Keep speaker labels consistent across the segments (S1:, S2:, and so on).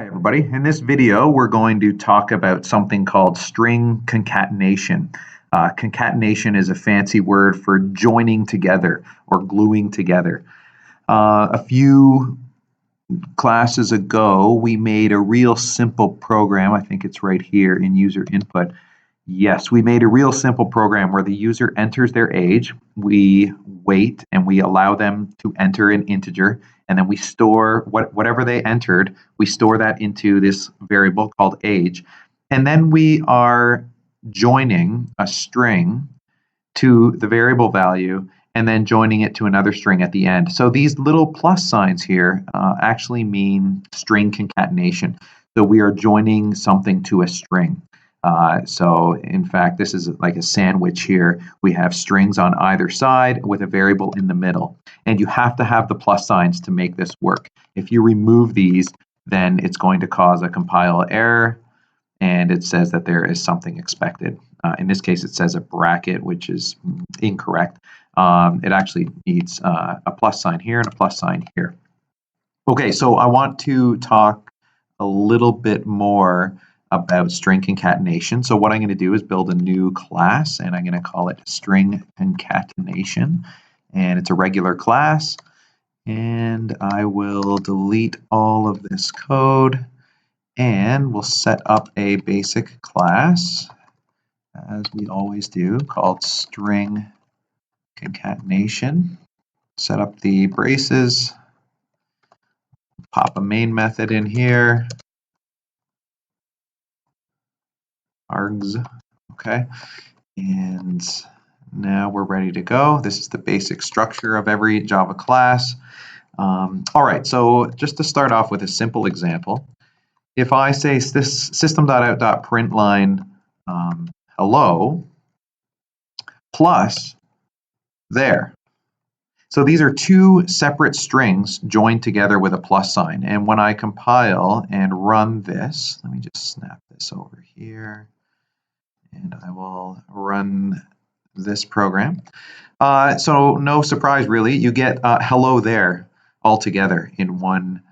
S1: Hi everybody. In this video, we're going to talk about something called string concatenation. Concatenation is a fancy word for joining together or gluing together. A few classes ago, we made a real simple program. I think it's right here in user input. Yes, we made a real simple program where the user enters their age, we wait, and we allow them to enter an integer, and then we store whatever they entered, we store that into this variable called age, and then we are joining a string to the variable value and then joining it to another string at the end. So these little plus signs here actually mean string concatenation. So we are joining something to a string. So in fact, this is like a sandwich here. We have strings on either side with a variable in the middle. And you have to have the plus signs to make this work. If you remove these, then it's going to cause a compile error, and it says that there is something expected. In this case, it says a bracket, which is incorrect. It actually needs a plus sign here and a plus sign here. Okay, so I want to talk a little bit more about string concatenation. So what I'm going to do is build a new class, and I'm going to call it string concatenation. And it's a regular class. And I will delete all of this code, and we'll set up a basic class, as we always do, called string concatenation. Set up the braces, pop a main method in here, args, okay, and now we're ready to go. This is the basic structure of every Java class. All right, so just to start off with a simple example, if I say this system.out.println hello plus there. So these are two separate strings joined together with a plus sign. And when I compile and run this, let me just snap this over here, and I will run this program. So no surprise, really. You get hello there all together in one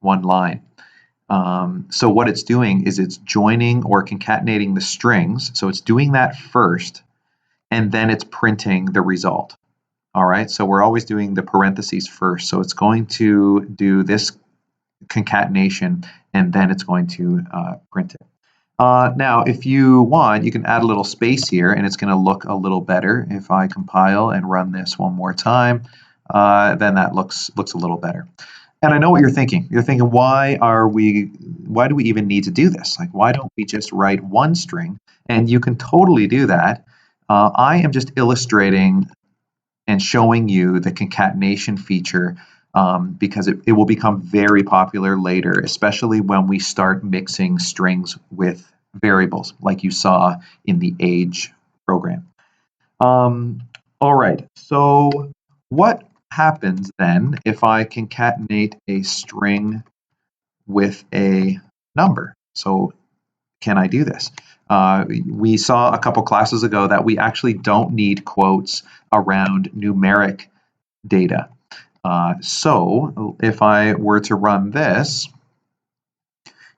S1: line. So what it's doing is it's joining or concatenating the strings. So it's doing that first, and then it's printing the result. All right, so we're always doing the parentheses first. So it's going to do this concatenation, and then it's going to print it. Now, if you want, you can add a little space here, and it's going to look a little better. If I compile and run this one more time, then that looks a little better. And I know what you're thinking. You're thinking, why do we even need to do this? Like, why don't we just write one string? And you can totally do that. I am just illustrating and showing you the concatenation feature because it will become very popular later, especially when we start mixing strings with variables, like you saw in the age program. All right, so what happens then if I concatenate a string with a number? So can I do this? We saw a couple classes ago that we actually don't need quotes around numeric data. So if I were to run this,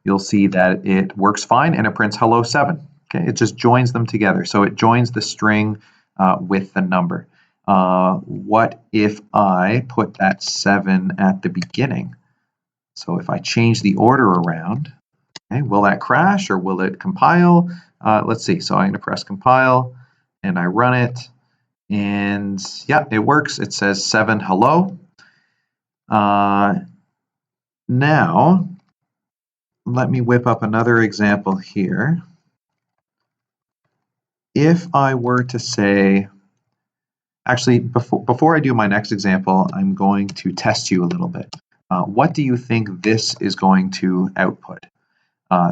S1: you'll see that it works fine and it prints hello 7. Okay, it just joins them together. So it joins the string with the number. What if I put that 7 at the beginning? So if I change the order around, okay, will that crash or will it compile? Let's see. So I'm going to press compile and I run it. And yeah, it works. It says 7 hello. Now, let me whip up another example here. If I were to say, actually, before I do my next example, I'm going to test you a little bit. What do you think this is going to output?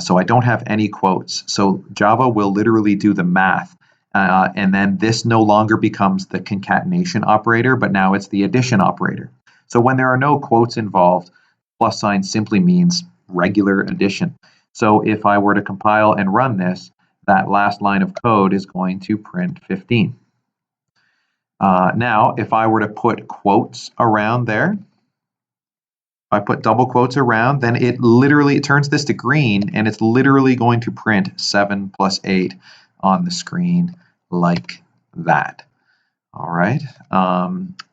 S1: So I don't have any quotes. So Java will literally do the math. And then this no longer becomes the concatenation operator, but now it's the addition operator. So when there are no quotes involved, plus sign simply means regular addition. So if I were to compile and run this, that last line of code is going to print 15. Now, if I were to put quotes around there, I put double quotes around, then it literally turns this to green, and it's literally going to print 7 plus 8 on the screen like that. All right.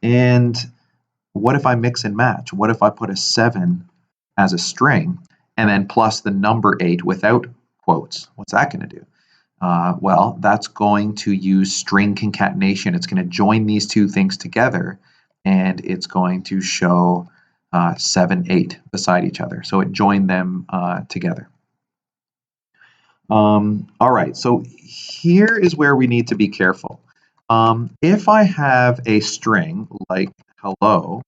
S1: And what if I mix and match? What if I put a 7 as a string and then plus the number 8 without quotes? What's that going to do? Well, that's going to use string concatenation. It's going to join these two things together, and it's going to show 7, 8 beside each other. So it joined them together. All right, so here is where we need to be careful. If I have a string like hello,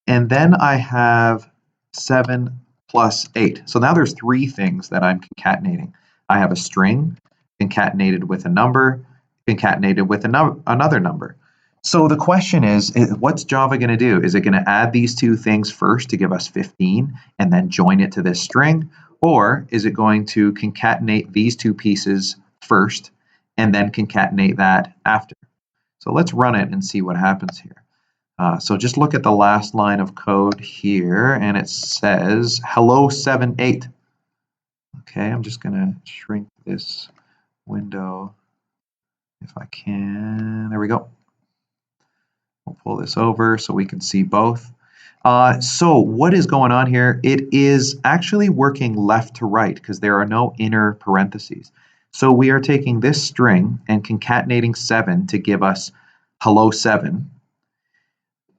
S1: and then I have 7 plus 8. So now there's 3 things that I'm concatenating. I have a string concatenated with a number, concatenated with another number. So the question is, what's Java going to do? Is it going to add these 2 things first to give us 15 and then join it to this string? Or is it going to concatenate these 2 pieces first and then concatenate that after? So let's run it and see what happens here. So just look at the last line of code here, and it says hello 7, 8. Okay, I'm just going to shrink this window if I can. There we go. We'll pull this over so we can see both. So what is going on here? It is actually working left to right because there are no inner parentheses. So we are taking this string and concatenating 7 to give us hello 7.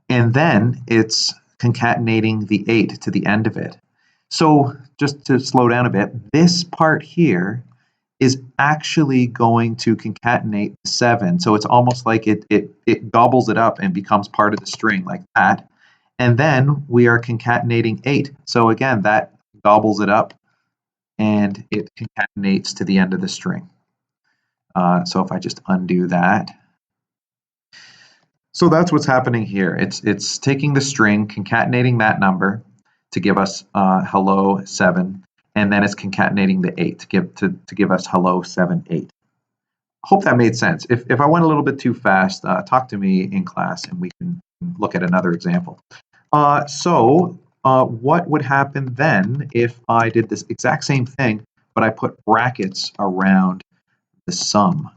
S1: And then it's concatenating the 8 to the end of it. So just to slow down a bit, this part here is actually going to concatenate 7. So it's almost like it gobbles it up and becomes part of the string like that. And then we are concatenating 8. So again, that gobbles it up and it concatenates to the end of the string. So if I just undo that. So that's what's happening here. It's taking the string, concatenating that number to give us hello 7, and then it's concatenating the 8 to give us hello 7, 8. Hope that made sense. If I went a little bit too fast, talk to me in class and we can look at another example. So what would happen then if I did this exact same thing, but I put brackets around the sum?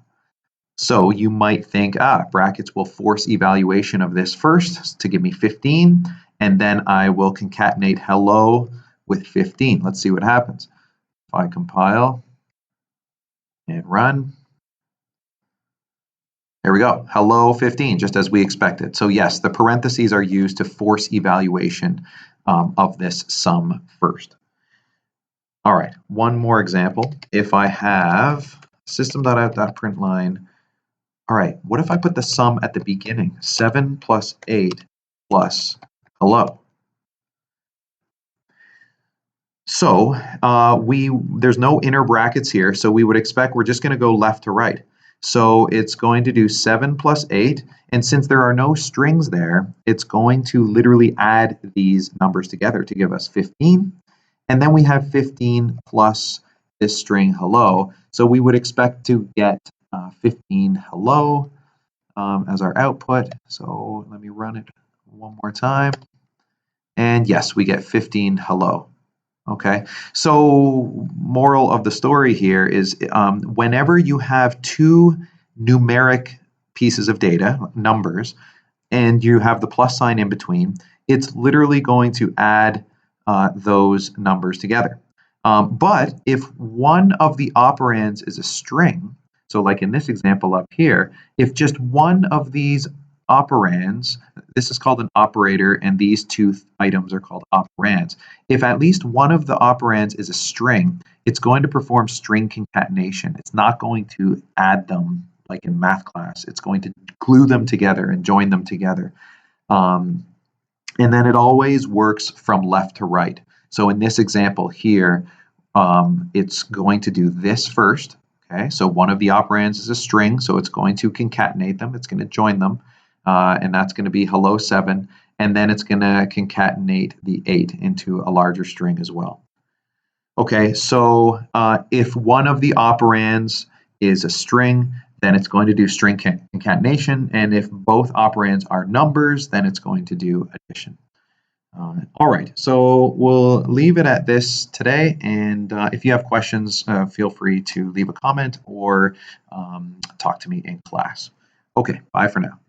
S1: So you might think, brackets will force evaluation of this first to give me 15, and then I will concatenate hello with 15. Let's see what happens. If I compile and run, there we go, hello 15, just as we expected. So yes, the parentheses are used to force evaluation of this sum first. All right, one more example. If I have system.out.println, all right, what if I put the sum at the beginning? 7 plus 8 plus hello. So there's no inner brackets here, so we would expect we're just going to go left to right. So it's going to do 7 plus 8, and since there are no strings there, it's going to literally add these numbers together to give us 15. And then we have 15 plus this string hello. So we would expect to get 15 hello as our output. So let me run it one more time. And yes, we get 15 hello. Okay, so moral of the story here is whenever you have 2 numeric pieces of data, numbers, and you have the plus sign in between, it's literally going to add those numbers together. But if one of the operands is a string, so like in this example up here, if just one of these operands, this is called an operator, and these 2 items are called operands. If at least one of the operands is a string, it's going to perform string concatenation. It's not going to add them like in math class. It's going to glue them together and join them together. And then it always works from left to right. So in this example here, it's going to do this first. Okay, so one of the operands is a string, so it's going to concatenate them. It's going to join them, and that's going to be hello 7. And then it's going to concatenate the 8 into a larger string as well. Okay, so if one of the operands is a string, then it's going to do string concatenation. And if both operands are numbers, then it's going to do addition. All right, so we'll leave it at this today. And if you have questions, feel free to leave a comment or talk to me in class. Okay, bye for now.